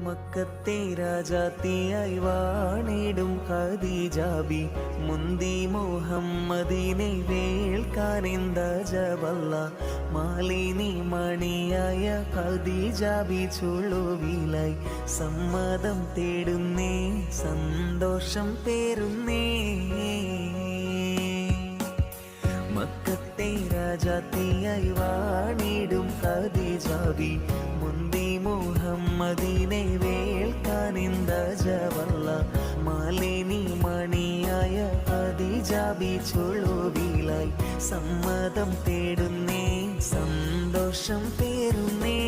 മക്കത്തെ രാജാത്തിയായി വാണിടും ഖദീജാബി മുന്തി മുഹമ്മദിനെ വേൾക്കാനെന്ത ജബല്ല മാലിനി മണിയായ ഖദീജാബി ചുളുവിലായി സമ്മതം തേടുന്നേ സന്തോഷം പേരുന്നേ മക്കത്തെ രാജാത്തിയായി വാണിടും ഖദീജാബി മുന്തി മുഹമ്മദിനെ വേൾക്കാനെന്ത ജവല്ല മാലിനി മണിയായ ഖദീജാബി ചുളുവിലായി സമ്മതം തേടുന്നേ സന്തോഷം പേരുന്നേ